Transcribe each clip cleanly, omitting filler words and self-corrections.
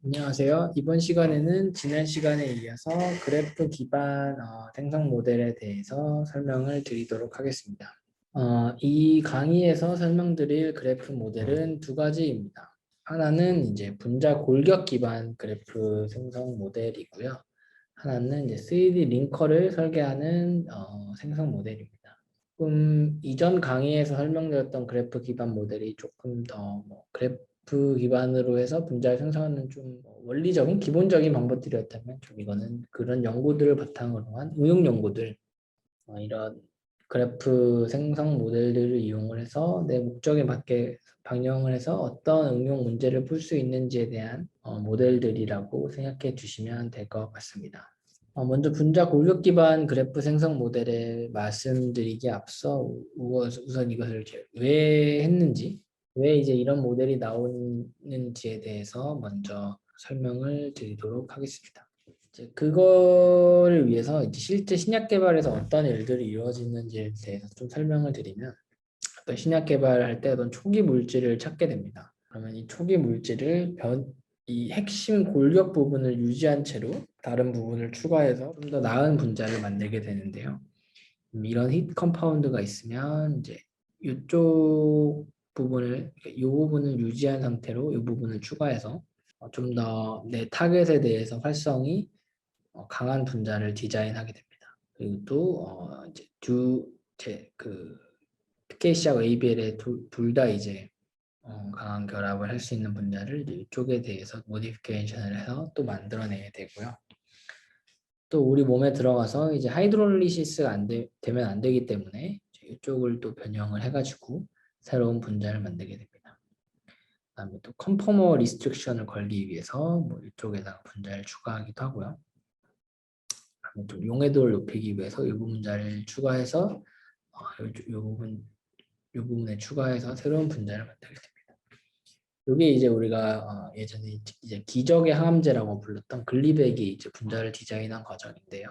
안녕하세요. 이번 시간에는 지난 시간에 이어서 그래프 기반 생성 모델에 대해서 설명을 드리도록 하겠습니다. 이 강의에서 설명드릴 그래프 모델은 두 가지입니다. 하나는 이제 분자 골격 기반 그래프 생성 모델이고요. 하나는 이제 3D 링커를 설계하는 생성 모델입니다. 조금 이전 강의에서 설명드렸던 그래프 기반 모델이 조금 더 그래프 기반으로 해서 분자를 생성하는 좀 원리적인 기본적인 방법들이었다면 좀 이거는 그런 연구들을 바탕으로 한 응용 연구들 이런 그래프 생성 모델들을 이용을 해서 내 목적에 맞게 방영을 해서 어떤 응용 문제를 풀 수 있는지에 대한 모델들이라고 생각해 주시면 될 것 같습니다. 먼저 분자 골격 기반 그래프 생성 모델을 말씀드리기에 앞서 우선 이것을 왜 했는지, 왜 이제 이런 모델이 나오는지에 대해서 먼저 설명을 드리도록 하겠습니다. 이제 그거를 위해서 이제 실제 신약 개발에서 어떤 일들이 이루어지는지에 대해서 좀 설명을 드리면, 어떤 신약 개발할 때 어떤 초기 물질을 찾게 됩니다. 그러면 이 초기 물질을 이 핵심 골격 부분을 유지한 채로 다른 부분을 추가해서 좀 더 나은 분자를 만들게 되는데요. 이런 힛 컴파운드가 있으면 이제 이쪽 부분을 이 부분을 유지한 상태로 이 부분을 추가해서 좀 더 내 타겟에 대해서 활성이 강한 분자를 디자인하게 됩니다. 그리고 또 이제 그 PKC하고 ABL에 둘 다 이제 강한 결합을 할 수 있는 분자를 이쪽에 대해서 모디피케이션을 해서 또 만들어내야 되고요. 또 우리 몸에 들어가서 이제 하이드롤리시스가 되면 안 되기 때문에 이쪽을 또 변형을 해가지고 새로운 분자를 만들게 됩니다. 그다음에 또 컨포머 리스트릭션을 걸기 위해서 뭐 이쪽에다가 분자를 추가하기도 하고요. 좀 용해도를 높이기 위해서 이 분자를 추가해서 이 부분에 추가해서 새로운 분자를 만들게 됩니다. 이게 이제 우리가 예전에 이제 기적의 항암제라고 불렀던 글리백이 이제 분자를 디자인한 과정인데요.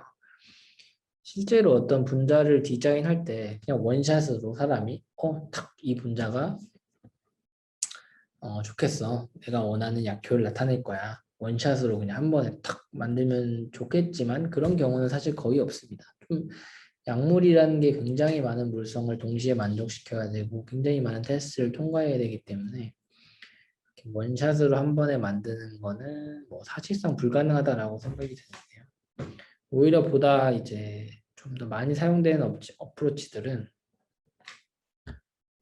실제로 어떤 분자를 디자인할 때 그냥 원샷으로 사람이 딱 이 분자가 좋겠어. 내가 원하는 약효를 나타낼 거야. 원샷으로 그냥 한 번에 탁 만들면 좋겠지만 그런 경우는 사실 거의 없습니다. 좀 약물이라는 게 굉장히 많은 물성을 동시에 만족시켜야 되고 굉장히 많은 테스트를 통과해야 되기 때문에 원샷으로 한 번에 만드는 거는 뭐 사실상 불가능하다라고 생각이 드는데요. 오히려 보다 이제 좀 더 많이 사용되는 어프로치들은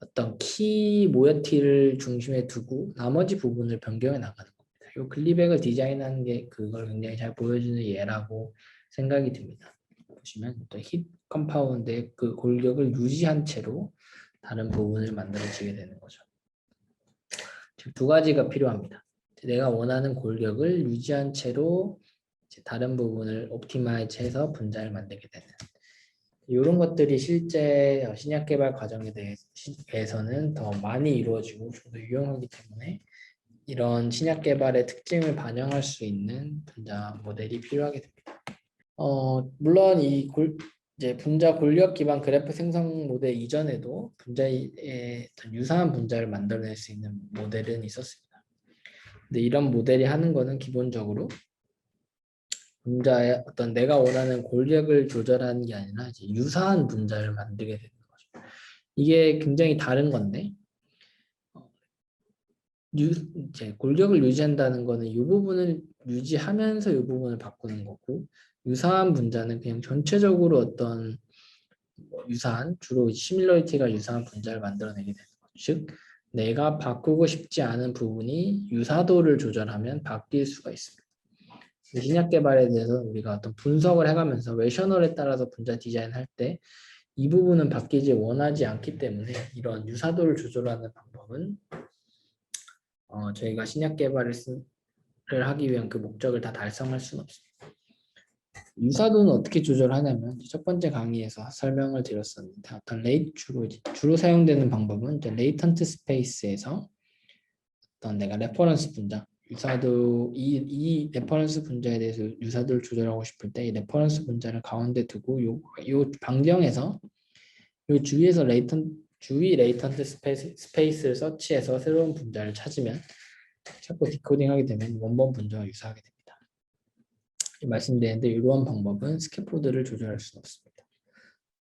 어떤 키 모ie티를 중심에 두고 나머지 부분을 변경해 나가는 겁니다. 이 글리백을 디자인하는 게 그걸 굉장히 잘 보여주는 예라고 생각이 듭니다. 보시면 또 힛 컴파운드의 그 골격을 유지한 채로 다른 부분을 만들어지게 되는 거죠. 즉 두 가지가 필요합니다. 내가 원하는 골격을 유지한 채로 다른 부분을 옵티마이즈해서 분자를 만들게 되는 이런 것들이 실제 신약 개발 과정에 대해서는 더 많이 이루어지고 좀 더 유용하기 때문에 이런 신약 개발의 특징을 반영할 수 있는 분자 모델이 필요하게 됩니다. 물론 이제 분자 골격 기반 그래프 생성 모델 이전에도 분자의 어떤 유사한 분자를 만들어낼 수 있는 모델은 있었습니다. 근데 이런 모델이 하는 거는 기본적으로 분자의 어떤 내가 원하는 골격을 조절하는 게 아니라 이제 유사한 분자를 만들게 되는 거죠. 이게 굉장히 다른 건데 이제 골격을 유지한다는 거는 이 부분을 유지하면서 이 부분을 바꾸는 거고 유사한 분자는 그냥 전체적으로 어떤 유사한 주로 시밀러리티가 유사한 분자를 만들어내게 되는 거죠. 즉 내가 바꾸고 싶지 않은 부분이 유사도를 조절하면 바뀔 수가 있습니다. 신약 개발에 대해서 우리가 어떤 분석을 해가면서 웨셔널에 따라서 분자 디자인할 때 이 부분은 바뀌지 원하지 않기 때문에 이런 유사도를 조절하는 방법은 저희가 신약 개발을 하기 위한 그 목적을 다 달성할 수는 없습니다. 유사도는 어떻게 조절하냐면 첫 번째 강의에서 설명을 드렸었는데 어떤 주로 사용되는 방법은 레이턴트 스페이스에서 어떤 내가 레퍼런스 분자 유사도 이 레퍼런스 분자에 대해서 유사도를 조절하고 싶을 때 이 레퍼런스 분자를 가운데 두고 요 반경에서 요 주위 레이턴트 스페이스를 서치해서 새로운 분자를 찾으면 자꾸 디코딩하게 되면 원본 분자와 유사하게 됩니다. 말씀드렸는데 이러한 방법은 스캐포드를 조절할 수는 없습니다.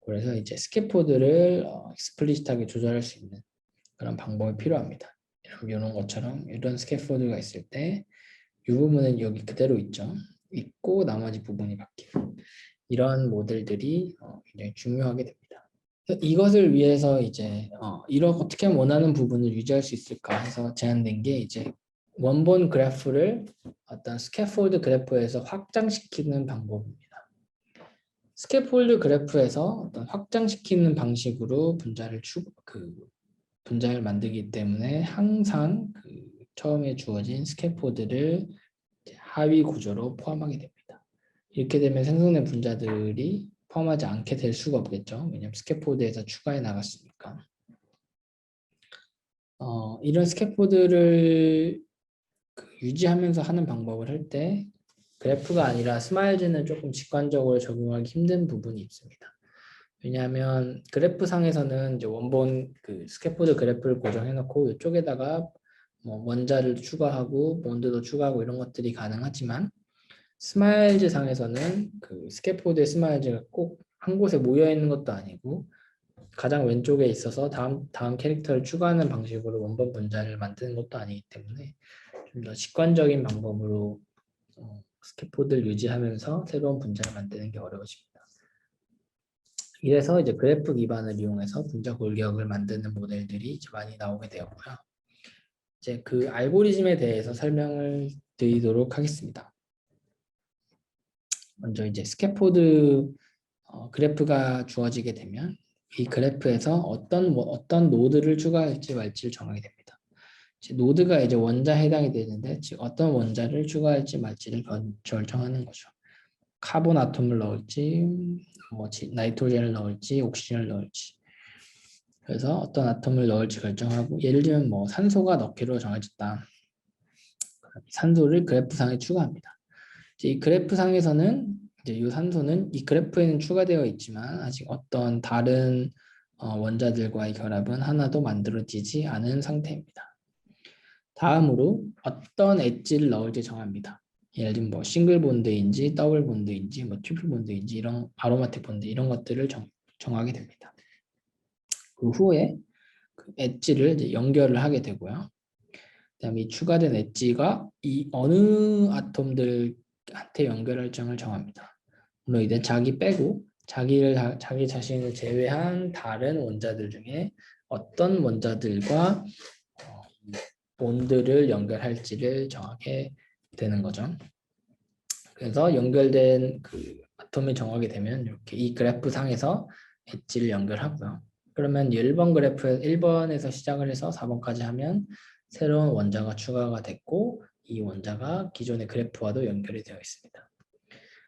그래서 이제 스캐포드를 익스플리시트하게 조절할 수 있는 그런 방법이 필요합니다. 이런 것처럼 이런 스캐포드가 있을 때 이 부분은 여기 그대로 있고 나머지 부분이 바뀌는 이런 모델들이 굉장히 중요하게 됩니다. 이것을 위해서 이제 이렇게 어떻게 하면 원하는 부분을 유지할 수 있을까 해서 제안된 게 이제 원본 그래프를 어떤 스캐폴드 그래프에서 확장시키는 방법입니다. 스캐폴드 그래프에서 어떤 확장시키는 방식으로 분자를 만들기 때문에 항상 처음에 주어진 스캐포드를 하위 구조로 포함하게 됩니다. 이렇게 되면 생성된 분자들이 포함하지 않게 될 수가 없겠죠. 왜냐하면 스캐포드에서 추가해 나갔으니까. 이런 스캐포드를 유지하면서 하는 방법을 할 때 그래프가 아니라 스마일즈는 조금 직관적으로 적용하기 힘든 부분이 있습니다. 왜냐하면 그래프 상에서는 이제 원본 스캐포드 그래프를 고정해 놓고 이쪽에다가 뭐 원자를 추가하고 본드도 추가하고 이런 것들이 가능하지만 스마일즈 상에서는 스캐포드의 스마일즈가 꼭 한 곳에 모여 있는 것도 아니고 가장 왼쪽에 있어서 다음 캐릭터를 추가하는 방식으로 원본 분자를 만드는 것도 아니기 때문에 좀 더 직관적인 방법으로 스캐포드를 유지하면서 새로운 분자를 만드는 게 어려워집니다. 이래서 이제 그래프 기반을 이용해서 분자 골격을 만드는 모델들이 이제 많이 나오게 되었고요. 이제 그 알고리즘에 대해서 설명을 드리도록 하겠습니다. 먼저 이제 스캐포드 그래프가 주어지게 되면 이 그래프에서 어떤 노드를 추가할지 말지를 정하게 됩니다. 노드가 이제 원자에 해당이 되는데 즉 어떤 원자를 추가할지 말지를 결정하는 거죠. 카본 아톰을 넣을지, 뭐 나이트로젠을 넣을지, 옥시전을 넣을지. 그래서 어떤 아톰을 넣을지 결정하고 예를 들면 뭐 산소가 넣기로 정해졌다. 산소를 그래프상에 추가합니다. 이 그래프상에서는 이제 이 산소는 이 그래프에는 추가되어 있지만 아직 어떤 다른 원자들과의 결합은 하나도 만들어지지 않은 상태입니다. 다음으로 어떤 엣지를 넣을지 정합니다. 예를 들면 뭐 싱글 본드인지 더블 본드인지 뭐 트리플 본드인지 이런 아로마틱 본드 이런 것들을 정하게 됩니다. 그 후에 그 엣지를 이제 연결을 하게 되고요. 그다음에 이 추가된 엣지가 이 어느 아톰들한테 연결할 점을 정합니다. 물론 이제 자기 빼고 자기 자신을 제외한 다른 원자들 중에 어떤 원자들과 본드를 연결할지를 정하게 되는 거죠. 그래서 연결된 아톰을 정하게 되면 이렇게 이 그래프 상에서 엣지를 연결하고요. 그러면 1번 그래프에서 1번에서 시작을 해서 4번까지 하면 새로운 원자가 추가가 됐고 이 원자가 기존의 그래프와도 연결이 되어 있습니다.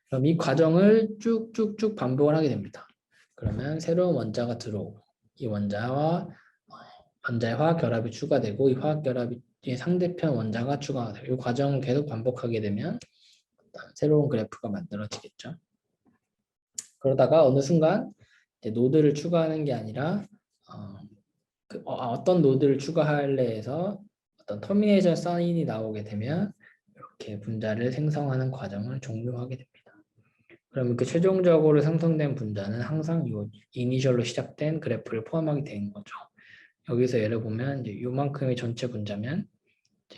그럼 이 과정을 쭉쭉쭉 반복을 하게 됩니다. 그러면 새로운 원자가 들어오고 이 원자의 화학 결합이 추가되고 이 화학 결합이 상대편 원자가 추가가 되고 이 과정을 계속 반복하게 되면 새로운 그래프가 만들어지겠죠. 그러다가 어느 순간 이제 노드를 추가하는 게 아니라 어떤 노드를 추가할래 해서 어떤 터미네이션 사인이 나오게 되면 이렇게 분자를 생성하는 과정을 종료하게 됩니다. 그러면 최종적으로 생성된 분자는 항상 이 이니셜로 시작된 그래프를 포함하게 되는 거죠. 여기서 예를 보면 이제 요만큼이 전체 분자면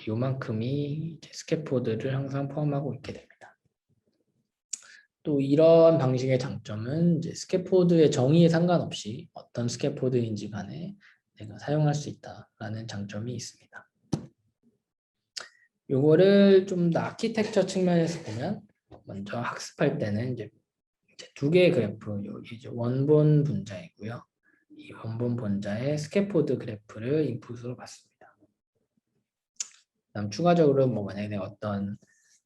요만큼이 스캐포드를 항상 포함하고 있게 됩니다. 또 이런 방식의 장점은 이제 스캐포드의 정의에 상관없이 어떤 스캐포드인지 간에 내가 사용할 수 있다라는 장점이 있습니다. 요거를 좀 더 아키텍처 측면에서 보면 먼저 학습할 때는 이제 두 개의 그래프, 여기 이제 원본 분자이고요. 이 원본 분자의 스캐포드 그래프를 인풋으로 받습니다. 그다음 추가적으로 뭐 만약에 내가 어떤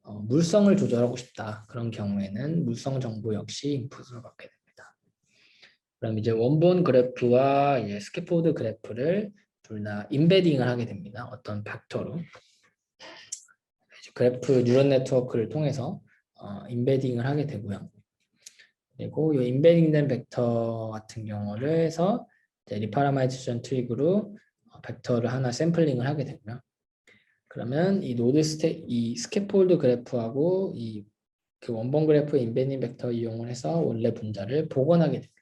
물성을 조절하고 싶다 그런 경우에는 물성 정보 역시 인풋으로 받게 됩니다. 그럼 이제 원본 그래프와 이제 스캐포드 그래프를 둘 다 인베딩을 하게 됩니다. 어떤 벡터로 그래프 뉴런 네트워크를 통해서 인베딩을 하게 되고요. 그리고 이 인베딩된 벡터 같은 경우를 해서 리파라마이제이션 트릭으로 벡터를 하나 샘플링을 하게 되고요. 그러면 이 스캐폴드 그래프하고 이 그 원본 그래프 인베딩 벡터 이용을 해서 원래 분자를 복원하게 됩니다.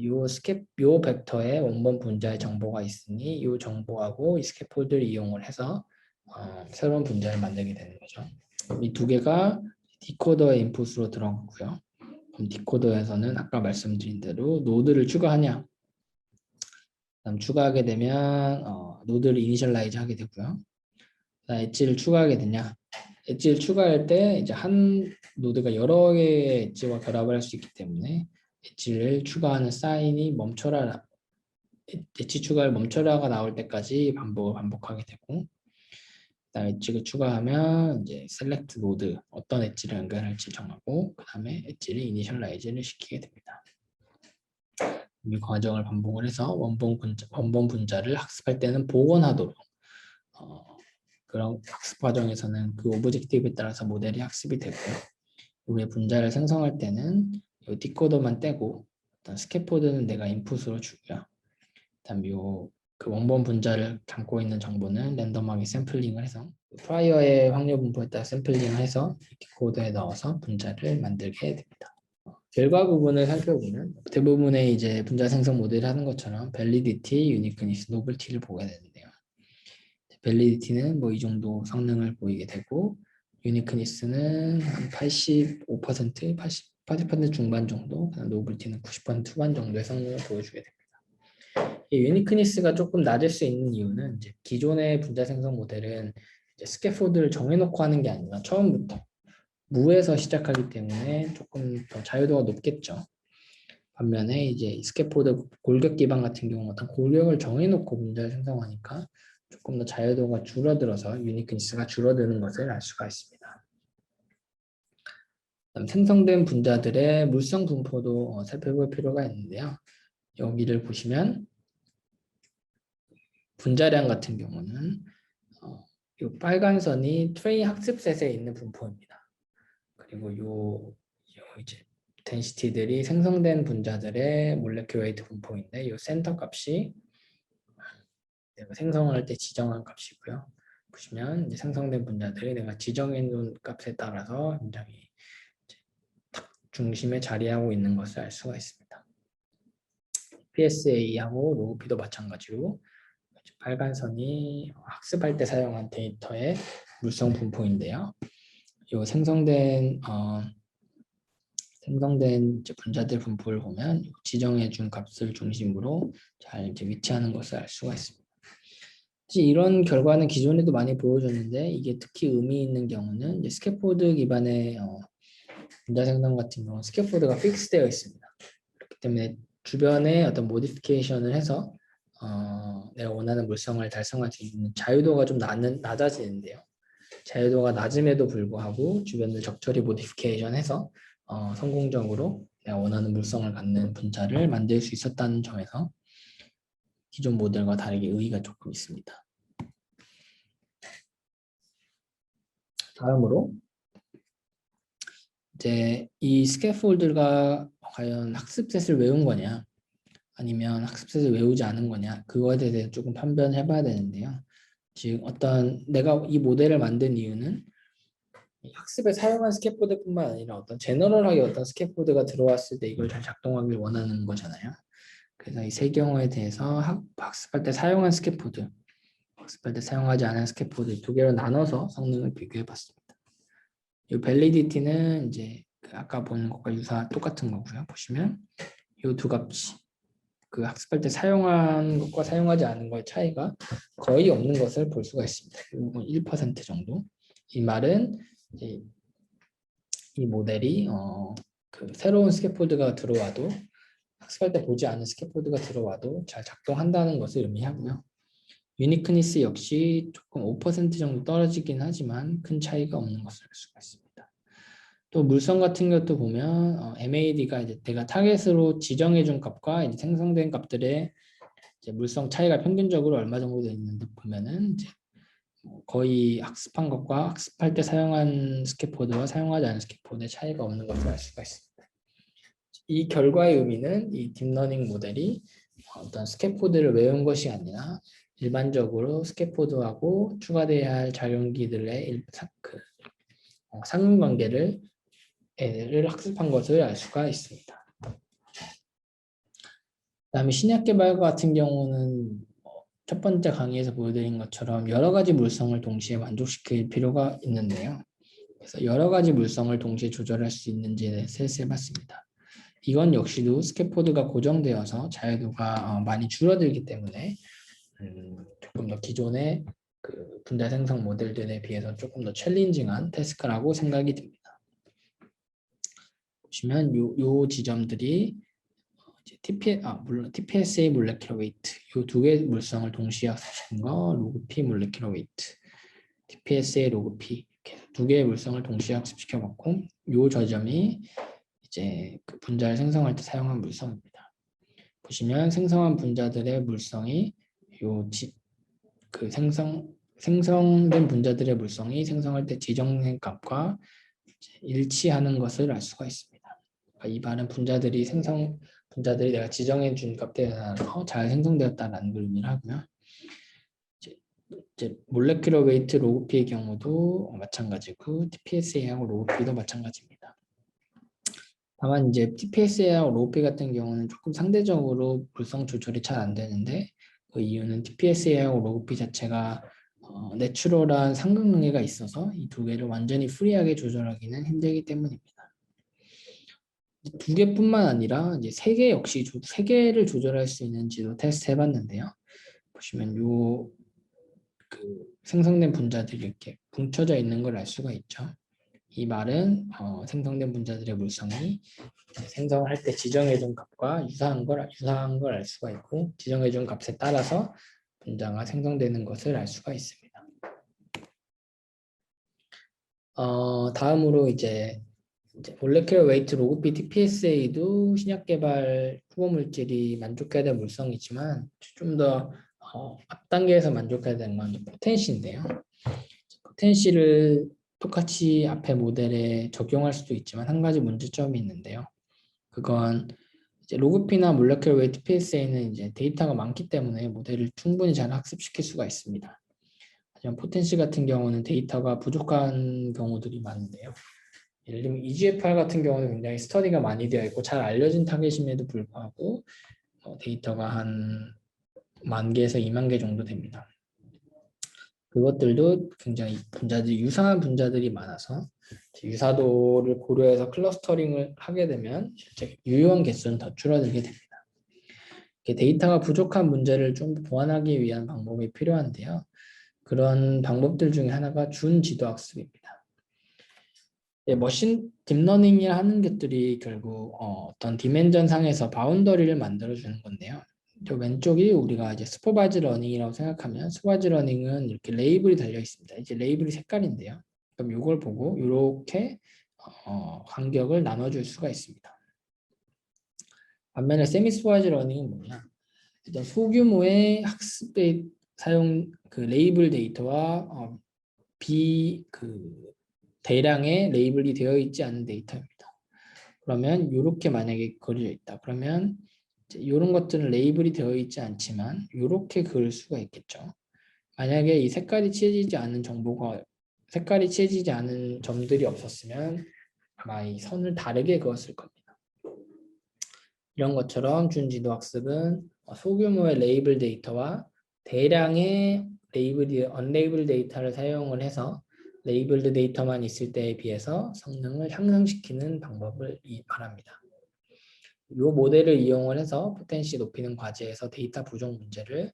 요 벡터에 원본 분자의 정보가 있으니 이 정보하고 이 스캐폴드를 이용을 해서 새로운 분자를 만들게 되는 거죠. 이 두 개가 디코더의 인풋으로 들어가고요. 그럼 디코더에서는 아까 말씀드린 대로 노드를 추가하냐? 그다음 추가하게 되면 노드를 이니셜라이즈 하게 되고요. 엣지를 추가하게 되냐? 엣지를 추가할 때 이제 한 노드가 여러 개의 엣지와 결합을 할 수 있기 때문에 엣지를 추가하는 사인이 멈춰라, 엣지 추가를 멈춰라가 나올 때까지 반복하게 되고, 그다음에 엣지를 추가하면 이제 셀렉트 노드 어떤 엣지를 연결할지 정하고, 그 다음에 엣지를 이니셜라이즈를 시키게 됩니다. 이 과정을 반복을 해서 원본 분자를 학습할 때는 복원하도록 그런 학습 과정에서는 그 오브젝티브에 따라서 모델이 학습이 되고요. 우리의 분자를 생성할 때는 이 디코더만 떼고 어떤 스캐포드는 내가 인풋으로 주고요. 그다음 그 원본 분자를 담고 있는 정보는 랜덤하게 샘플링을 해서 프라이어의 확률 분포에 따라 샘플링을 해서 디코더에 넣어서 분자를 만들게 됩니다. 결과 부분을 살펴보면 대부분의 이제 분자 생성 모델을 하는 것처럼 밸리디티, 유니크니스, 노블티를 보게 되는데요. 밸리디티는 뭐 이 정도 성능을 보이게 되고, 유니크니스는 한 85%, 80% 중반 정도, 노블티는 90% 후반 정도의 성능을 보여주게 됩니다. 이 유니크니스가 조금 낮을 수 있는 이유는 이제 기존의 분자 생성 모델은 이제 스캐폴드를 정해놓고 하는 게 아니라 처음부터 무에서 시작하기 때문에 조금 더 자유도가 높겠죠. 반면에 이제 스캐폴드 골격 기반 같은 경우는 어떤 골격을 정해놓고 분자를 생성하니까 조금 더 자유도가 줄어들어서 유니크니스가 줄어드는 것을 알 수가 있습니다. 그다음 생성된 분자들의 물성 분포도 살펴볼 필요가 있는데요. 여기를 보시면 분자량 같은 경우는 이 빨간 선이 트레인 학습셋에 있는 분포입니다. 그리고 요 이제 덴시티들이 생성된 분자들의 몰레큘러 웨이트 분포인데 이 센터 값이 내가 생성을 할 때 지정한 값이고요. 보시면 이제 생성된 분자들이 내가 지정해 놓은 값에 따라서 굉장히 탁 중심에 자리하고 있는 것을 알 수가 있습니다. PSA하고 로우피도 마찬가지로 빨간 선이 학습할 때 사용한 데이터의 물성 분포인데요. 이 생성된 이제 분자들 분포를 보면 지정해 준 값을 중심으로 잘 이제 위치하는 것을 알 수가 있습니다. 이런 결과는 기존에도 많이 보여줬는데 이게 특히 의미 있는 경우는 이제 스캐폴드 기반의 분자 생성 같은 경우는 스캐폴드가 픽스되어 있습니다. 그렇기 때문에 주변에 어떤 모디피케이션을 해서 내가 원하는 물성을 달성할 수 있는 자유도가 좀 낮아지는데요. 자유도가 낮음에도 불구하고 주변을 적절히 모디피케이션해서 성공적으로 내가 원하는 물성을 갖는 분자를 만들 수 있었다는 점에서 기존 모델과 다르게 의의가 조금 있습니다. 다음으로 이제 이 스캐폴드가 과연 학습셋을 외운 거냐 아니면 학습셋을 외우지 않은 거냐 그거에 대해 조금 판별해 봐야 되는데요. 즉 내가 이 모델을 만든 이유는 학습에 사용한 스캐폴드뿐만 아니라 어떤 제너럴하게 어떤 스캐폴드가 들어왔을 때 이걸 잘 작동하길 원하는 거잖아요. 그래서 이 세 경우에 대해서 학습할 때 사용한 스캐폴드, 학습할 때 사용하지 않은 스캐폴드 두 개로 나눠서 성능을 비교해 봤습니다. 이 밸리디티는 이제 아까 본 것과 똑같은 거고요. 보시면 이 두 값이 그 학습할 때 사용한 것과 사용하지 않은 것의 차이가 거의 없는 것을 볼 수가 있습니다. 이건 1% 정도. 이 말은 이제 이 모델이 그 새로운 스캐폴드가 들어와도 학습할 때 보지 않은 스캐폴드가 들어와도 잘 작동한다는 것을 의미하고요. 유니크니스 역시 조금 5% 정도 떨어지긴 하지만 큰 차이가 없는 것을 알 수가 있습니다. 또 물성 같은 것도 보면 MAD가 이제 내가 타겟으로 지정해준 값과 이제 생성된 값들의 이제 물성 차이가 평균적으로 얼마 정도 되어 있는데 보면은 이제 거의 학습한 것과 학습할 때 사용한 스캐폴드와 사용하지 않은 스캐폴드의 차이가 없는 것을 알 수가 있습니다. 이 결과의 의미는 이 딥러닝 모델이 어떤 스캐폴드를 외운 것이 아니라 일반적으로 스캐포드하고 추가되어야 할 작용기들의 상관관계를 학습한 것을 알 수가 있습니다. 그다음에 신약 개발 같은 경우는 첫 번째 강의에서 보여드린 것처럼 여러 가지 물성을 동시에 만족시킬 필요가 있는데요. 그래서 여러 가지 물성을 동시에 조절할 수 있는지에 대해서 해봤습니다. 이건 역시도 스캐포드가 고정되어서 자유도가 많이 줄어들기 때문에 조금 더 기존의 그 분자 생성 모델들에 비해서 조금 더 챌린징한 태스크라고 생각이 듭니다. 보시면 요 지점들이 물론 TPSA 몰레큘러 웨이트 요 두 개의 물성을 동시에 학습시킨 거 로그 P 몰레큘러 웨이트 TPSA 로그 P 이렇게 두 개의 물성을 동시에 학습시켜 봤고 요 저점이 이제 그 분자를 생성할 때 사용한 물성입니다. 보시면 생성한 분자들의 물성이 생성된 분자들의 물성이 생성할 때 지정된 값과 일치하는 것을 알 수가 있습니다. 그러니까 이 말은 분자들이 내가 지정해 준 값에 잘 생성되었다라는 걸 의미를 하고요. 이제 몰레큘러 웨이트 로그 P의 경우도 마찬가지고 TPSA하고 로그 P도 마찬가지입니다. 다만 이제 TPSA하고 로그 P 같은 경우는 조금 상대적으로 물성 조절이 잘 안 되는데 그 이유는 TPSA하고 로그 P 자체가 내추럴한 상극관계가 있어서 이 두 개를 완전히 프리하게 조절하기는 힘들기 때문입니다. 두 개뿐만 아니라 이제 세 개 역시 세 개를 조절할 수 있는지도 테스트 해봤는데요. 보시면 그 생성된 분자들이 이렇게 뭉쳐져 있는 걸 알 수가 있죠. 이 말은 생성된 분자들의 물성이 생성할 때 지정해준 값과 유사한 걸 알 수가 있고 지정해준 값에 따라서 분자가 생성되는 것을 알 수가 있습니다. 다음으로 이제 몰레큘러 웨이트 로그 P TPSA도 신약 개발 후보 물질이 만족해야 될 물성이지만 좀 더 앞단계에서 만족해야 되는 건 포텐시인데요. 포텐시를 똑같이 앞에 모델에 적용할 수도 있지만 한 가지 문제점이 있는데요. 그건 이제 로그 P나 몰레큘러 웨이트 TPSA는 이제 데이터가 많기 때문에 모델을 충분히 잘 학습시킬 수가 있습니다. 하지만 포텐시 같은 경우는 데이터가 부족한 경우들이 많은데요. 예를 들면 EGFR 같은 경우는 굉장히 스터디가 많이 되어 있고 잘 알려진 타겟임에도 불구하고 데이터가 한 10,000개에서 20,000개 정도 됩니다. 그것들도 굉장히 유사한 분자들이 많아서 유사도를 고려해서 클러스터링을 하게 되면 실제 유효한 개수는 더 줄어들게 됩니다. 데이터가 부족한 문제를 좀 보완하기 위한 방법이 필요한데요. 그런 방법들 중에 하나가 준지도학습입니다. 머신 딥러닝이라 하는 것들이 결국 어떤 디멘전 상에서 바운더리를 만들어 주는 건데요. 저 왼쪽이 우리가 이제 슈퍼바이즈 러닝이라고 생각하면 슈퍼바이즈 러닝은 이렇게 레이블이 달려 있습니다. 이제 레이블이 색깔인데요. 그럼 이걸 보고 이렇게 간격을 나눠줄 수가 있습니다. 반면에 세미 슈퍼바이즈 러닝은 뭐냐? 일단 소규모의 학습 사용 그 레이블 데이터와 대량의 레이블이 되어 있지 않은 데이터입니다. 그러면 이렇게 만약에 그려져 있다. 그러면 이런 것들은 레이블이 되어 있지 않지만 이렇게 그을 수가 있겠죠. 만약에 이 색깔이 칠해지지 않은 점들이 없었으면 아마 이 선을 다르게 그었을 겁니다. 이런 것처럼 준지도학습은 소규모의 레이블 데이터와 대량의 언레이블 데이터를 사용을 해서 레이블드 데이터만 있을 때에 비해서 성능을 향상시키는 방법을 말합니다. 이 모델을 이용을 해서 포텐시 높이는 과제에서 데이터 부족 문제를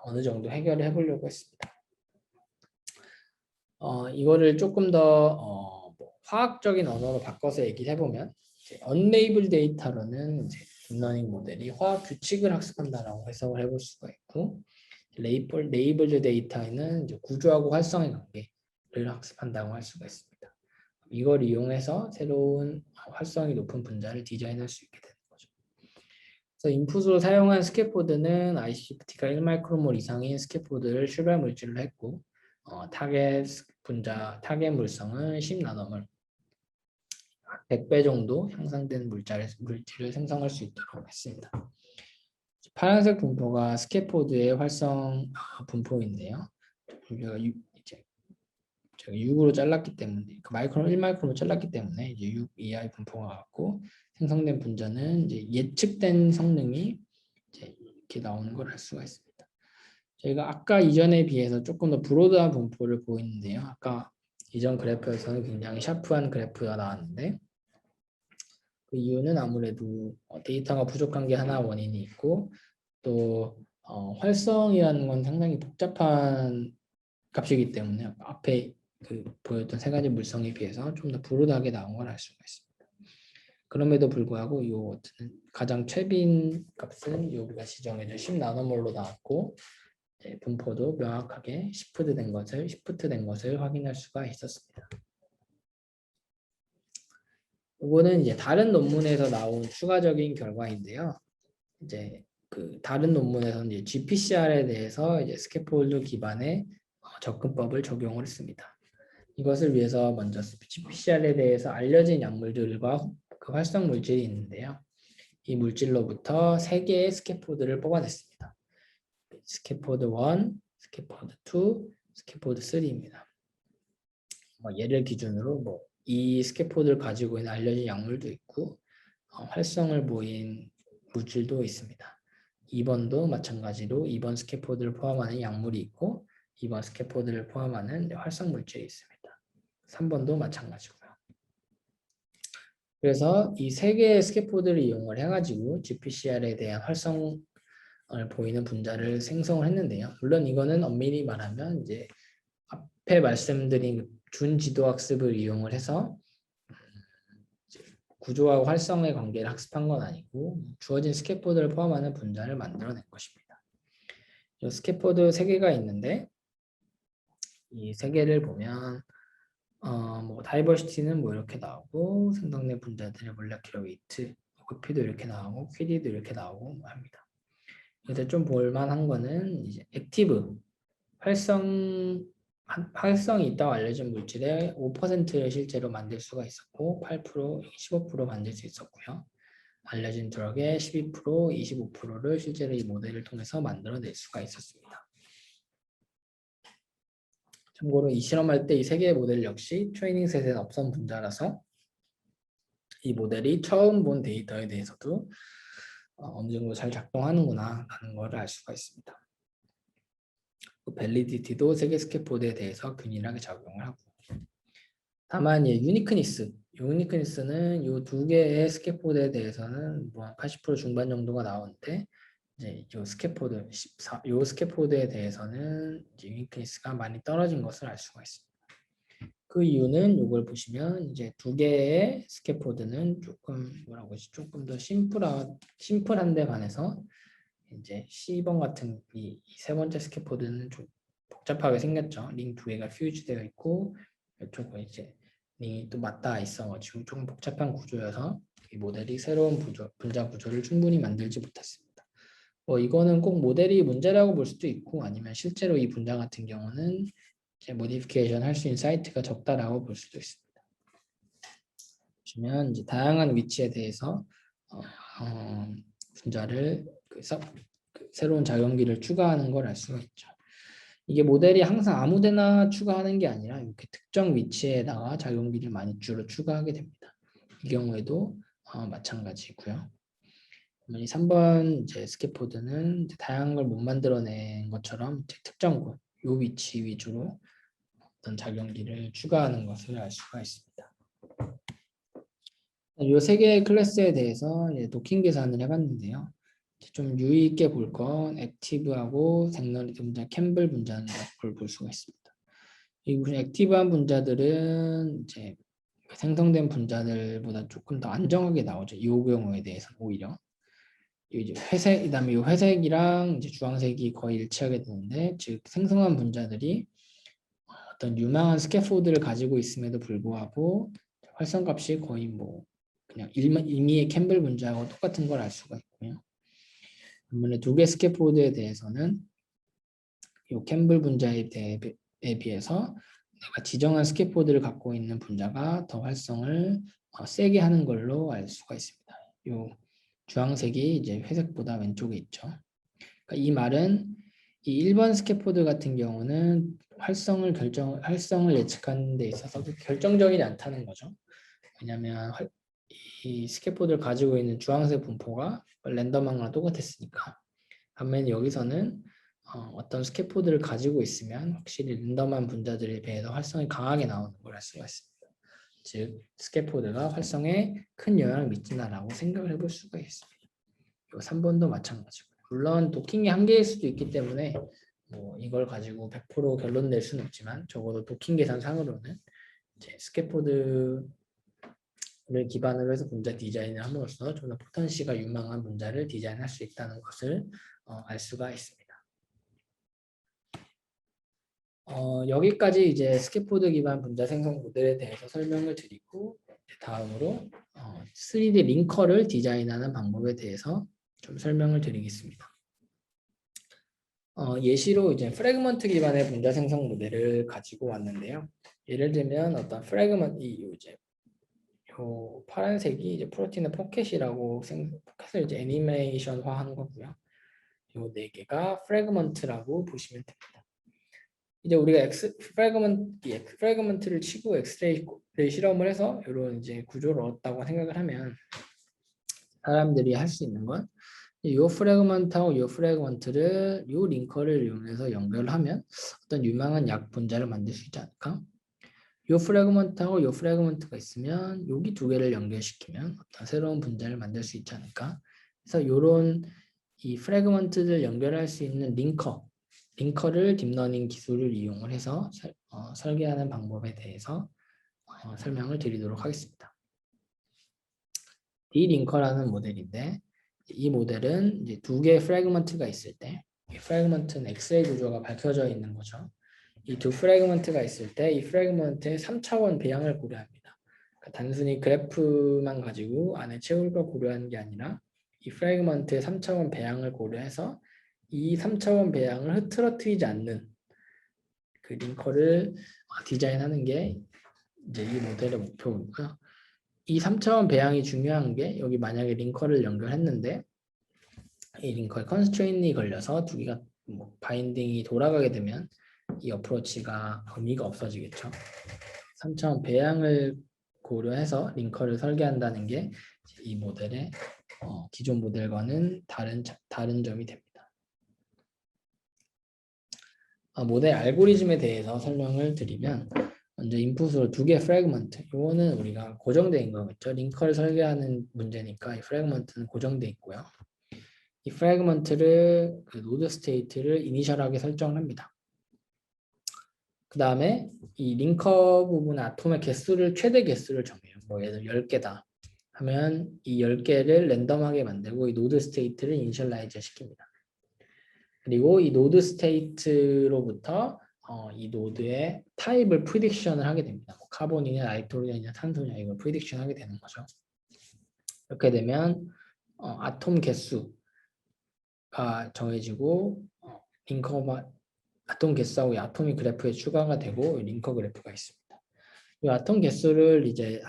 어느 정도 해결을 해보려고 했습니다. 이거를 조금 더 화학적인 언어로 바꿔서 얘기를 해보면 언레이블 데이터로는 딥러닝 모델이 화학 규칙을 학습한다라고 해석을 해볼 수가 있고 레이블드 데이터에는 이제 구조하고 활성의 관계를 학습한다고 할 수가 있습니다. 이걸 이용해서 새로운 활성이 높은 분자를 디자인할 수 있게 되는 거죠. 그래서 인풋으로 사용한 스캐포드는 ICPT가 1마이크로몰 이상인 스캐포드를 출발 물질로 했고 타겟 물성은 10나노몰 100배 정도 향상된 물질을 생성할 수 있도록 했습니다. 파란색 분포가 스캐포드의 활성 분포인데요. 제가 6으로 잘랐기 때문에 그 마이크론 1마이크론으로 잘랐기 때문에 이제 6 이하의 분포가 같고 생성된 분자는 이제 예측된 성능이 이제 이렇게 나오는 걸 알 수가 있습니다. 저희가 아까 이전에 비해서 조금 더 브로드한 분포를 보이는데요. 아까 이전 그래프에서는 굉장히 샤프한 그래프가 나왔는데 그 이유는 아무래도 데이터가 부족한 게 하나 원인이 있고 또 활성이라는 건 상당히 복잡한 값이기 때문에 앞에 그 보였던 세 가지 물성에 비해서 좀 더 브로드하게 나온 걸 알 수가 있습니다. 그럼에도 불구하고 요 가장 최빈 값은 여기가 지정해준 10 나노몰로 나왔고 분포도 명확하게 시프트 된 것을 확인할 수가 있었습니다. 이거는 이제 다른 논문에서 나온 추가적인 결과인데요. 이제 그 다른 논문에서는 이제 GPCR에 대해서 이제 스캐폴드 기반의 접근법을 적용을 했습니다. 이것을 위해서 먼저 GPCR에 대해서 알려진 약물들과 그 활성 물질이 있는데요. 이 물질로부터 3개의 스캐포드를 뽑아냈습니다. 스캐포드 1, 스캐포드 2, 스캐포드 3입니다. 얘를 기준으로 이 스캐포드를 가지고 있는 알려진 약물도 있고 활성을 보인 물질도 있습니다. 2번도 마찬가지로 2번 스캐포드를 포함하는 약물이 있고 2번 스캐포드를 포함하는 활성 물질이 있습니다. 3번도 마찬가지고요. 그래서 이 3개의 스캐포드를 이용을 해가지고 GPCR에 대한 활성을 보이는 분자를 생성을 했는데요. 물론 이거는 엄밀히 말하면 이제 앞에 말씀드린 준지도 학습을 이용을 해서 구조하고 활성의 관계를 학습한 건 아니고 주어진 스캐포드를 포함하는 분자를 만들어낸 것입니다. 이 스캐포드 3개가 있는데 이 3개를 보면 다이버시티는 이렇게 나오고 생성된 분자들의 몰레큘러 웨이트, 높이도 이렇게 나오고 퀴디도 이렇게 나오고 합니다. 그래서 좀 볼만한 거는 이제 액티브 활성이 있다고 알려진 물질의 5%를 실제로 만들 수가 있었고 8%, 15% 만들 수 있었고요. 알려진 드럭의 12%, 25%를 실제로 이 모델을 통해서 만들어낼 수가 있었습니다. 참고로 이 실험할 때 이 3개의 모델 역시 트레이닝셋엔 없선 분자라서 이 모델이 처음 본 데이터에 대해서도 어느 정도 잘 작동하는구나 하는 걸 알 수가 있습니다. 밸리디티도 3개 스캐포드에 대해서 균일하게 작용을 하고 다만 유니크니스는 이 2개의 스캐포드에 대해서는 80% 중반 정도가 나오는데 이제 이 스캐포드에 대해서는 이제 유니크니스가 많이 떨어진 것을 알 수가 있습니다. 그 이유는 이걸 보시면 이제 2개의 스캐포드는 조금 더 심플한 데 반해서 이제 C번 같은 이 3번째 스캐포드는 좀 복잡하게 생겼죠. 링 2개가 퓨즈되어 있고 이쪽은 이제 링이 또 맞닿아 있어가지고 조금 복잡한 구조여서 이 모델이 새로운 분자 구조를 충분히 만들지 못했습니다. 이거는 꼭 모델이 문제라고 볼 수도 있고 아니면 실제로 이 분자 같은 경우는 이제 모디피케이션 할 수 있는 사이트가 적다라고 볼 수도 있습니다. 보시면 이제 다양한 위치에 대해서 분자를 새로운 작용기를 추가하는 걸 알 수가 있죠. 이게 모델이 항상 아무데나 추가하는 게 아니라 이렇게 특정 위치에다가 작용기를 많이 주로 추가하게 됩니다. 이 경우에도 마찬가지고요. 이 3번 이제 스캐포드는 이제 다양한 걸 못 만들어낸 것처럼 특정 곳, 이 위치 위주로 어떤 작용기를 추가하는 것을 알 수가 있습니다. 이 3개의 클래스에 대해서 도킹 계산을 해봤는데요. 좀 유의 있게 볼 건 액티브하고 섹너리티 분자, 캠블 분자인 걸 볼 수가 있습니다. 이 액티브한 분자들은 이제 생성된 분자들보다 조금 더 안정하게 나오죠. 이 경우에 대해서는 오히려 이제 회색, 그다음에 이 회색이랑 이제 주황색이 거의 일치하게 되는데, 즉 생성한 분자들이 어떤 유망한 스캐포드를 가지고 있음에도 불구하고 활성값이 거의 그냥 임의의 캠블 분자하고 똑같은 걸 알 수가 있고요. 반면에 2개 스캐포드에 대해서는 이 캠블 분자에 비해서 내가 지정한 스캐포드를 갖고 있는 분자가 더 활성을 세게 하는 걸로 알 수가 있습니다. 요 주황색이 이제 회색보다 왼쪽에 있죠. 그러니까 이 말은 이 1번 스캐포드 같은 경우는 활성을 예측하는 데 있어서 결정적이지 않다는 거죠. 왜냐하면 이 스캐포드를 가지고 있는 주황색 분포가 랜덤한 거랑 똑같았으니까. 반면 여기서는 어떤 스캐포드를 가지고 있으면 확실히 랜덤한 분자들에 비해서 활성이 강하게 나오는 걸 알 수가 있습니다. 즉 스캐포드가 활성에 큰 영향을 미친다라고 생각을 해볼 수가 있습니다. 3번도 마찬가지고요. 물론 도킹이 한계일 수도 있기 때문에 뭐 이걸 가지고 100% 결론 낼 수는 없지만 적어도 도킹 계산상으로는 이제 스캐포드를 기반으로 해서 분자 디자인을 함으로써 좀 더 포텐시가 유망한 분자를 디자인할 수 있다는 것을 알 수가 있습니다. 여기까지 이제 스캐포드 기반 분자 생성 모델에 대해서 설명을 드리고 다음으로 3D 링커를 디자인하는 방법에 대해서 좀 설명을 드리겠습니다. 예시로 이제 프래그먼트 기반의 분자 생성 모델을 가지고 왔는데요. 예를 들면 어떤 프래그먼트 이제 요 파란색이 이제 프로틴의 포켓이라고 포켓을 이제 애니메이션화한 거고요. 요 네 개가 프래그먼트라고 보시면 됩니다. 이제 우리가 프래그먼트를 치고 엑스레이를 실험을 해서 이런 이제 구조를 얻었다고 생각을 하면 사람들이 할 수 있는 건 이 프래그먼트하고 이 프래그먼트를 이 링커를 이용해서 연결하면 어떤 유망한 약 분자를 만들 수 있지 않을까? 이 프래그먼트하고 이 프래그먼트가 있으면 여기 두 개를 연결시키면 어떤 새로운 분자를 만들 수 있지 않을까? 그래서 이런 이 프래그먼트를 연결할 수 있는 링커를 딥러닝 기술을 이용을 해서 설계하는 방법에 대해서 설명을 드리도록 하겠습니다. D링커라는 모델인데 이 모델은 이제 두 개의 프래그먼트가 있을 때 이 프래그먼트는 엑스레이 구조가 밝혀져 있는 거죠. 이 두 프래그먼트가 있을 때 이 프래그먼트의 3차원 배양을 고려합니다. 그러니까 단순히 그래프만 가지고 안에 채울 걸 고려하는 게 아니라 이 프래그먼트의 3차원 배양을 고려해서 이 3차원 배양을 흐트러뜨리지 않는 그 링커를 디자인하는 게 이제 이 모델의 목표고요. 이 3차원 배양이 중요한 게 여기 만약에 링커를 연결했는데 이 링커에 컨스트레인이 걸려서 두 개가 뭐 바인딩이 돌아가게 되면 이 어프로치가 의미가 없어지겠죠. 3차원 배양을 고려해서 링커를 설계한다는 게 이 모델의 기존 모델과는 다른 점이 됩니다. 모델 알고리즘에 대해서 설명을 드리면 먼저 인풋으로 두 개 프래그먼트 이거는 우리가 고정된 거겠죠. 링커를 설계하는 문제니까 이 프래그먼트는 고정돼 있고요. 이 프래그먼트를 그 노드 스테이트를 이니셜하게 설정을 합니다. 그 다음에 이 링커 부분 아톰의 개수를 최대 개수를 정해요. 뭐 예를 들어 10개다 하면 이 10개를 랜덤하게 만들고 이 노드 스테이트를 이니셜라이즈 시킵니다. 그리고 이 노드 스테이트로부터 이 노드의 타입을 프리딕션을 하게 됩니다. 뭐 카본이냐 나이트로젠이냐 탄소냐 이걸 프리딕션 하게 되는 거죠. 이렇게 되면 아톰 개수가 정해지고 링커가 아톰 개수하고 이 아톰이 그래프에 추가가 되고 링커 그래프가 있습니다. 이 아톰 개수를 이제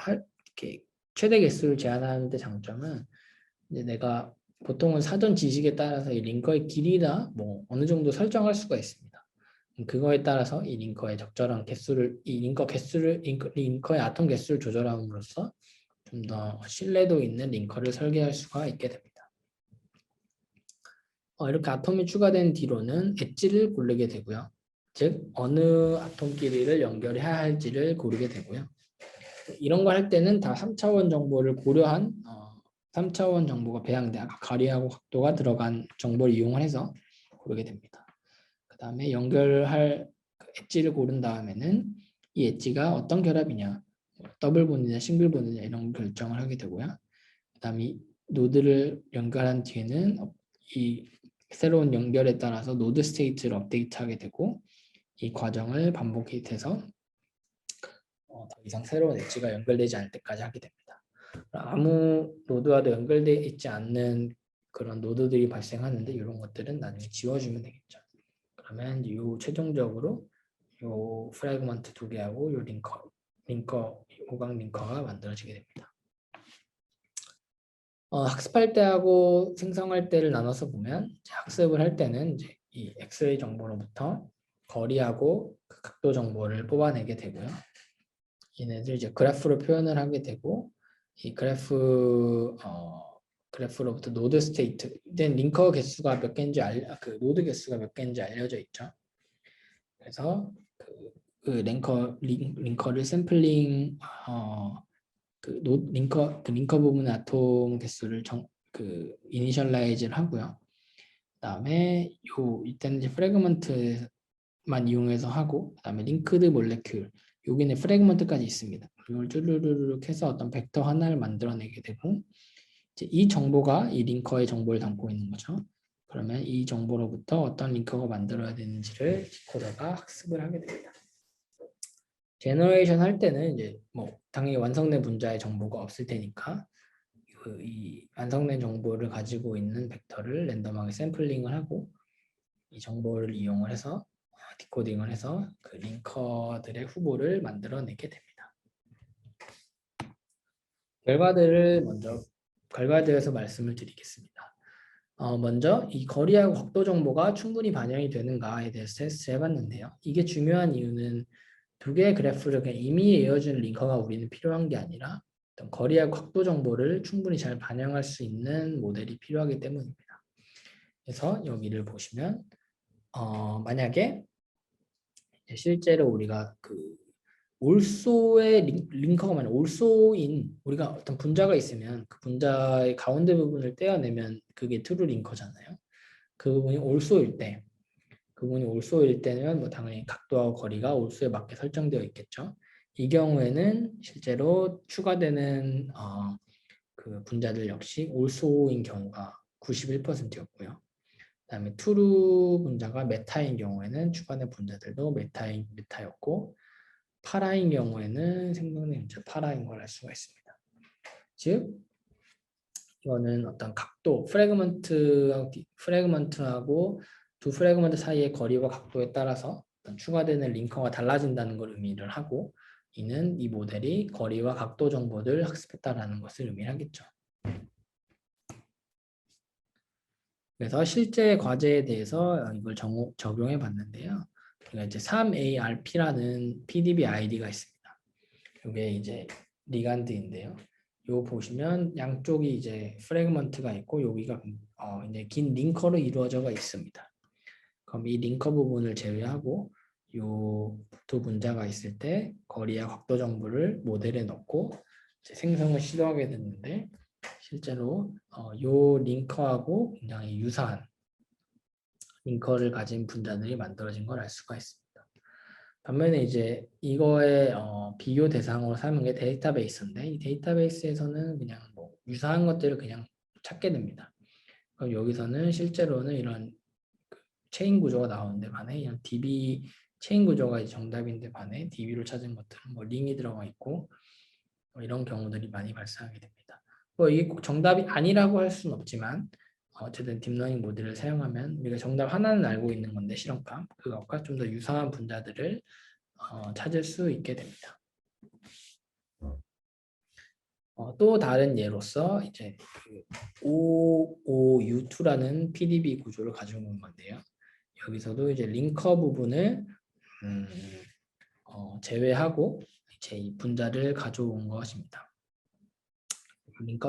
이렇게 최대 개수를 제한하는 데 장점은 이제 내가 보통은 사전 지식에 따라서 이 링커의 길이나 뭐 어느 정도 설정할 수가 있습니다. 그거에 따라서 이 링커의 적절한 개수를 링커의 아톰 개수를 조절함으로써 좀 더 신뢰도 있는 링커를 설계할 수가 있게 됩니다. 이렇게 아톰이 추가된 뒤로는 엣지를 고르게 되고요. 즉 어느 아톰 길이를 연결해야 할지를 고르게 되고요. 이런 걸 할 때는 다 3차원 정보를 고려한 3차원 정보가 배양돼 가리하고 각도가 들어간 정보를 이용해서 고르게 됩니다. 그 다음에 연결할 엣지를 고른 다음에는 이 엣지가 어떤 결합이냐 더블 본이냐 싱글 본이냐 이런 결정을 하게 되고요. 그 다음에 노드를 연결한 뒤에는 이 새로운 연결에 따라서 노드 스테이트를 업데이트하게 되고 이 과정을 반복해서 더 이상 새로운 엣지가 연결되지 않을 때까지 하게 됩니다. 아무 노드와도 연결되어 있지 않는 그런 노드들이 발생하는데 이런 것들은 나중에 지워주면 되겠죠. 그러면 최종적으로 요 프래그먼트 두 개하고 요 링커 호강 링커가 만들어지게 됩니다. 학습할 때하고 생성할 때를 나눠서 보면 이제 학습을 할 때는 이제 이 엑스레이 정보로부터 거리하고 그 각도 정보를 뽑아내게 되고요. 얘네들 이제 그래프로 표현을 하게 되고 이 그래프로부터 노드 스테이트, 이젠 링커 개수가 몇 개인지 그 노드 개수가 몇 개인지 알려져 있죠. 그래서 링커를 샘플링 링커 부분의 아톰 개수를 이니셜라이즈를 하고요. 그다음에 이때는 이제 프래그먼트만 이용해서 하고, 그다음에 링크드 몰레큘 여기는 프래그먼트까지 있습니다. 이걸 쭈루루룩 해서 어떤 벡터 하나를 만들어내게 되고, 이제 이 정보가 이 링커의 정보를 담고 있는 거죠. 그러면 이 정보로부터 어떤 링커가 만들어야 되는지를 디코더가 학습을 하게 됩니다. 제너레이션 할 때는 이제 뭐 당연히 완성된 분자의 정보가 없을 테니까 이 완성된 정보를 가지고 있는 벡터를 랜덤하게 샘플링을 하고 이 정보를 이용을 해서 디코딩을 해서 그 링커들의 후보를 만들어내게 됩니다. 결과들에서 말씀을 드리겠습니다. 먼저 이 거리하고 각도 정보가 충분히 반영이 되는가에 대해서 테스트를 해봤는데요. 이게 중요한 이유는 두 개의 그래프를 그냥 이미 이어준 링커가 우리는 필요한 게 아니라 어떤 거리하고 각도 정보를 충분히 잘 반영할 수 있는 모델이 필요하기 때문입니다. 그래서 여기를 보시면 만약에 실제로 우리가 그 올소의 링커가 만약 올소인 우리가 어떤 분자가 있으면 그 분자의 가운데 부분을 떼어내면 그게 트루 링커잖아요. 그 부분이 올소일 때는 뭐 당연히 각도와 거리가 올소에 맞게 설정되어 있겠죠. 이 경우에는 실제로 추가되는 그 분자들 역시 올소인 경우가 91%였고요. 그다음에 트루 분자가 메타인 경우에는 추가된 분자들도 메타였고, 파라인 경우에는 생성된 분자 파라인 걸 알 수가 있습니다. 즉 이거는 어떤 각도 프래그먼트하고 두 프래그먼트 사이의 거리와 각도에 따라서 어떤 추가되는 링커가 달라진다는 걸 의미를 하고, 이는 이 모델이 거리와 각도 정보를 학습했다라는 것을 의미하겠죠. 그래서 실제 과제에 대해서 이걸 적용해 봤는데요. 그러니까 이제 3ARP라는 PDB 아이디가 있습니다. 이게 이제 리간드인데요. 요 보시면 양쪽이 이제 프래그먼트가 있고 여기가 이제 긴 링커로 이루어져가 있습니다. 그럼 이 링커 부분을 제외하고 요 두 분자가 있을 때 거리와 각도 정보를 모델에 넣고 이제 생성을 시도하게 됐는데 실제로 요 링커하고 굉장히 유사한 링커를 가진 분자들이 만들어진 걸 알 수가 있습니다. 반면에 이제 이거의 비교 대상으로 삼은 게 데이터베이스인데 이 데이터베이스에서는 그냥 뭐 유사한 것들을 그냥 찾게 됩니다. 그럼 여기서는 실제로는 이런 체인 구조가 나오는데 반해 이런 DB 체인 구조가 이제 정답인데 반해 DB로 찾은 것들은 뭐 링이 들어가 있고 뭐 이런 경우들이 많이 발생하게 됩니다. 뭐 이게 꼭 정답이 아니라고 할 수는 없지만 어쨌든 딥러닝 모델을 사용하면 우리가 정답 하나는 알고 있는 건데 실험감 그것과 좀 더 유사한 분자들을 찾을 수 있게 됩니다. 또 다른 예로서 이제 그 OOU2라는 PDB 구조를 가지고 있는 건데요. 여기서도 이제 링커 부분을 제외하고 이제 이 분자를 가져온 것입니다.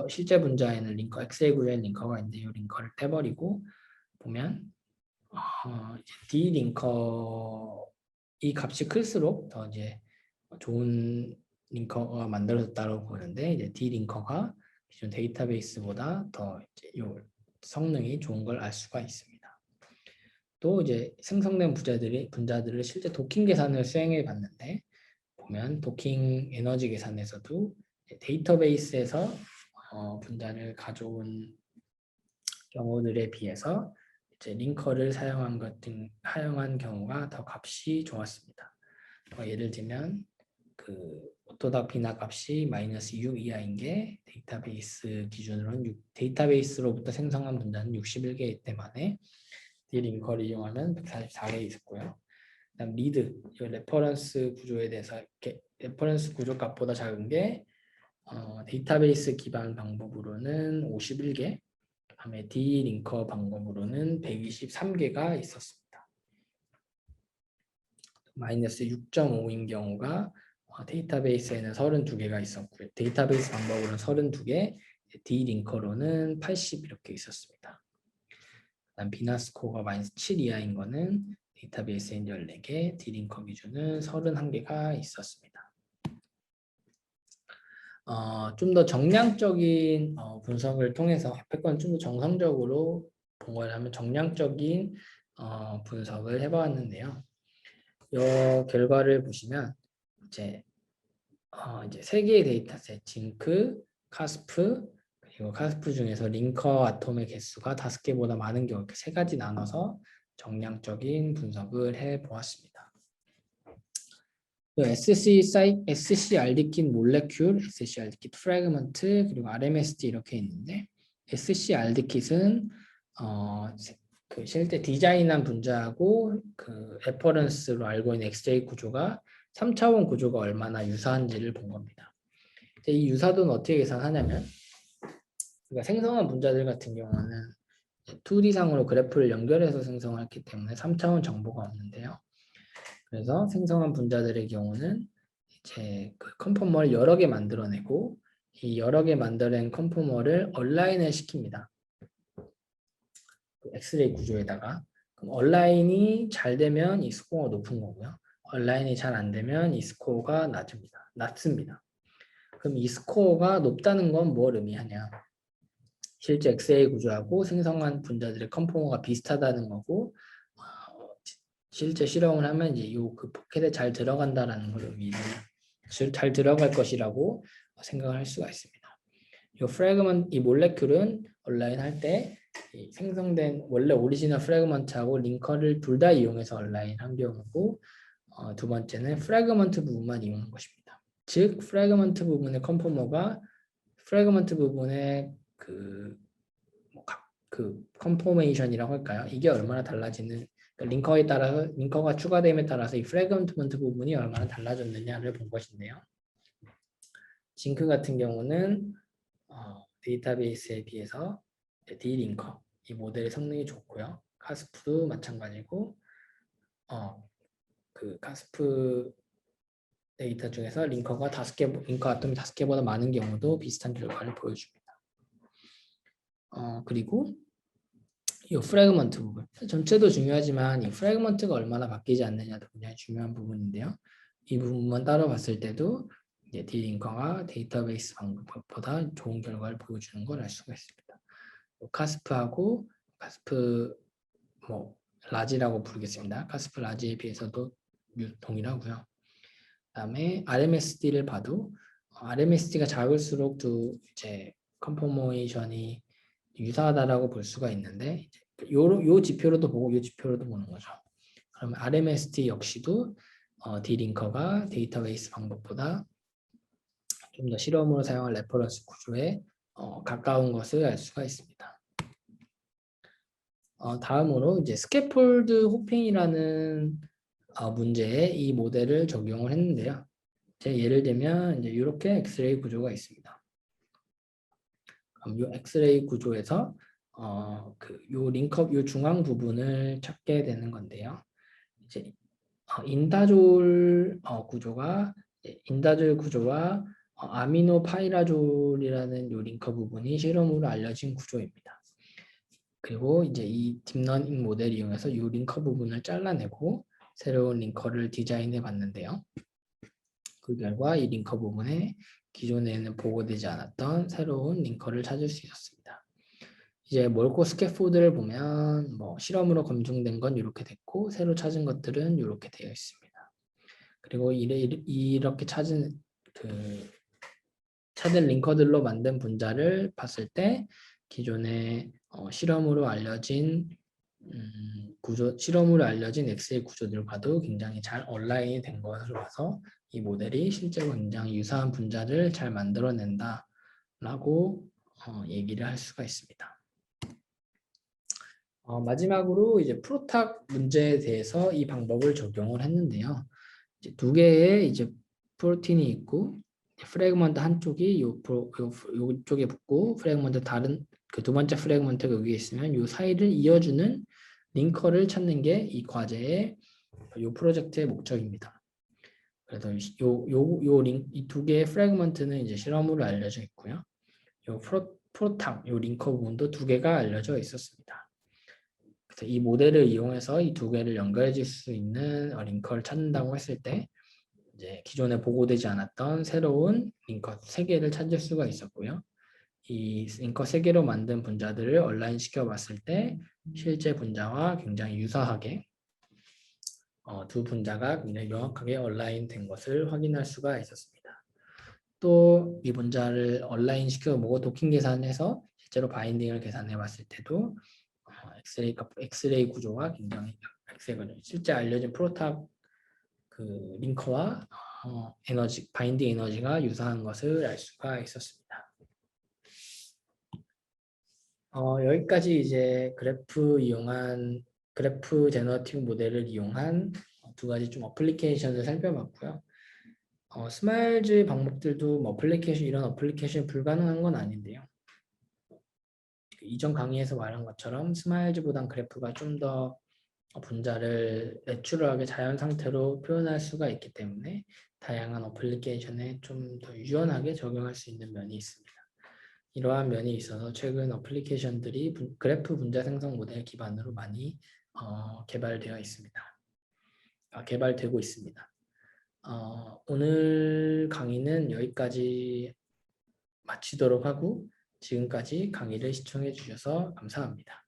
실제 분자에는 링커 엑셀 구조의 링커가 있는데 이 링커를 떼버리고 보면 D 링커 이 값이 클수록 더 이제 좋은 링커가 만들어졌다고 보는데 이제 D 링커가 기존 데이터베이스보다 더 이제 요 성능이 좋은 걸 알 수가 있습니다. 또 이제 생성된 분자들을 실제 도킹 계산을 수행해 봤는데 보면 도킹 에너지 계산에서도 데이터베이스에서 분자를 가져온 경우들에 비해서 이제 링커를 사용한 경우가 더 값이 좋았습니다. 예를 들면 그 오토닥 비나 값이 -6 이하인 게 데이터베이스 기준으로는 데이터베이스로부터 생성한 분자는 61개 때만에 D 링커를 이용하면 144개 있었고요. 그다음 리드 레퍼런스 구조에 대해서 이렇게 레퍼런스 구조 값보다 작은 게 데이터베이스 기반 방법으로는 51개, 그다음에 D-링커 방법으로는 123개가 있었습니다. 마이너스 6.5인 경우가 데이터베이스에는 32개가 있었고요. 데이터베이스 방법으로는 32개, D-링커로는 80 이렇게 있었습니다. 그다음 비나 스코어가 마이너스 7 이하인 거는 데이터베이스에는 14개, D-링커 기준은 31개가 있었습니다. 좀 더 정량적인 분석을 통해서 앞에 건 좀 더 정성적으로 본 거라면 정량적인 분석을 해봤는데요. 이 결과를 보시면 이제 세 개의 데이터셋 징크, 카스프 그리고 카스프 중에서 링커 아톰의 개수가 5개보다 많은 경우 이렇게 세 가지 나눠서 정량적인 분석을 해보았습니다. SC 알디킷 몰레큘, SC 알디킷 프래그먼트 그리고 RMSD 이렇게 있는데 SC 알디킷은 그 실제 디자인한 분자하고 그 레퍼런스로 알고 있는 엑스레이 구조가 3차원 구조가 얼마나 유사한지를 본 겁니다. 이 유사도는 어떻게 계산하냐면 그러니까 생성한 분자들 같은 경우는 2D상으로 그래프를 연결해서 생성했기 때문에 3차원 정보가 없는데요. 그래서 생성한 분자들의 경우는 이제 그 컨포머를 여러 개 만들어내고 이 여러 개 만들어낸 컨포머를 얼라인을 시킵니다. 그 엑스레이 구조에다가 그럼 얼라인이 잘 되면 이 스코어가 높은 거고요. 얼라인이 잘 안 되면 이 스코어가 낮습니다. 그럼 이 스코어가 높다는 건 뭘 의미하냐? 실제 엑스레이 구조하고 생성한 분자들의 컨포머가 비슷하다는 거고 실제 실험을 하면 이제 그 포켓에 잘 들어간다라는 걸 의미해요. 잘 들어갈 것이라고 생각을 할 수가 있습니다. 이 몰레큘은 얼라인 할 때 생성된 원래 오리지널 프래그먼트하고 링커를 둘 다 이용해서 얼라인 한 경우고 두 번째는 프래그먼트 부분만 이용한 것입니다. 즉 프래그먼트 부분의 컨포머가 프래그먼트 부분의 그 컨포메이션이라고 할까요? 이게 얼마나 달라지는 링커에 따라서 링커가 추가됨에 따라서 이 프래그먼트 부분이 얼마나 달라졌느냐를 본 것인데요. 징크 같은 경우는 데이터베이스에 비해서 D-링커 이 모델의 성능이 좋고요. 카스프도 마찬가지고 그 카스프 데이터 중에서 링커 아톰이 5개보다 많은 경우도 비슷한 결과를 보여줍니다. 그리고 이 프래그먼트 부분 전체도 중요하지만 이 프래그먼트가 얼마나 바뀌지 않느냐도 굉장히 중요한 부분인데요. 이 부분만 따로 봤을 때도 이제 D-링커가 데이터베이스 방법보다 좋은 결과를 보여주는 걸 알 수가 있습니다. 카스프하고 카스프 라지라고 부르겠습니다. 카스프 라지에 비해서도 동일하고요. 그다음에 RMSD를 봐도 RMSD가 작을수록 또 이제 컨포메이션이 유사하다라고 볼 수가 있는데 요 지표로도 보고 요 지표로도 보는 거죠. 그러면 RMSD 역시도 D-링커가 데이터베이스 방법보다 좀 더 실험으로 사용할 레퍼런스 구조에 가까운 것을 알 수가 있습니다. 다음으로 이제 스캐폴드 호핑이라는 문제에 이 모델을 적용을 했는데요. 예를 들면 이제 이렇게 엑스레이 구조가 있습니다. 이 엑스레이 구조에서 요 링컵 요 중앙 부분을 찾게 되는 건데요. 이제 인다졸 구조와 아미노파이라졸이라는 요 링커 부분이 실험으로 알려진 구조입니다. 그리고 이제 이 딥러닝 모델 이용해서 이 링커 부분을 잘라내고 새로운 링커를 디자인해 봤는데요. 그 결과 이 링커 부분에 기존에는 보고되지 않았던 새로운 링커를 찾을 수 있었습니다. 이제 몰코 스캐폴드를 보면 실험으로 검증된 건 이렇게 됐고 새로 찾은 것들은 이렇게 되어 있습니다. 그리고 이렇게 찾은 링커들로 만든 분자를 봤을 때 기존에 실험으로 알려진 엑셀 구조들과도 굉장히 잘 얼라인이 된 것으로 봐서 이 모델이 실제로 굉장히 유사한 분자를 잘 만들어낸다라고 얘기를 할 수가 있습니다. 마지막으로 이제 프로탁 문제에 대해서 이 방법을 적용을 했는데요. 이제 두 개의 이제 프로틴이 있고 프래그먼트 한쪽이 요쪽에 붙고 프래그먼트 다른 그 두 번째 프래그먼트가 여기에 있으면 요 사이를 이어주는 링커를 찾는 게 이 과제의 요 프로젝트의 목적입니다. 그래서 이 두 개의 프래그먼트는 이제 실험으로 알려져 있고요. 요 프로탑, 요 링커 부분도 두 개가 알려져 있었습니다. 그래서 이 모델을 이용해서 이 두 개를 연결해 줄 수 있는 링커를 찾는다고 했을 때 이제 기존에 보고되지 않았던 새로운 링커 3개를 찾을 수가 있었고요. 이 링커 3개로 만든 분자들을 얼라인 시켜봤을 때 실제 분자와 굉장히 유사하게 두 분자가 굉장히 명확하게 얼라인 된 것을 확인할 수가 있었습니다. 또 이 분자를 얼라인 시켜보고 도킹 계산해서 실제로 바인딩을 계산해 봤을 때도 엑스레이 구조와 굉장히 실제 알려진 프로탑 그 링커와 에너지 바인딩 에너지가 유사한 것을 알 수가 있었습니다. 여기까지 이제 그래프 제너러티브 모델을 이용한 두 가지 좀 어플리케이션을 살펴봤고요. 스마일즈 방법들도 뭐 이런 어플리케이션 불가능한 건 아닌데요. 이전 강의에서 말한 것처럼 스마일즈보단 그래프가 좀 더 분자를 내추럴하게 자연 상태로 표현할 수가 있기 때문에 다양한 어플리케이션에 좀 더 유연하게 적용할 수 있는 면이 있습니다. 이러한 면이 있어서 최근 어플리케이션들이 그래프 분자 생성 모델 기반으로 많이 개발되고 있습니다. 오늘 강의는 여기까지 마치도록 하고 지금까지 강의를 시청해 주셔서 감사합니다.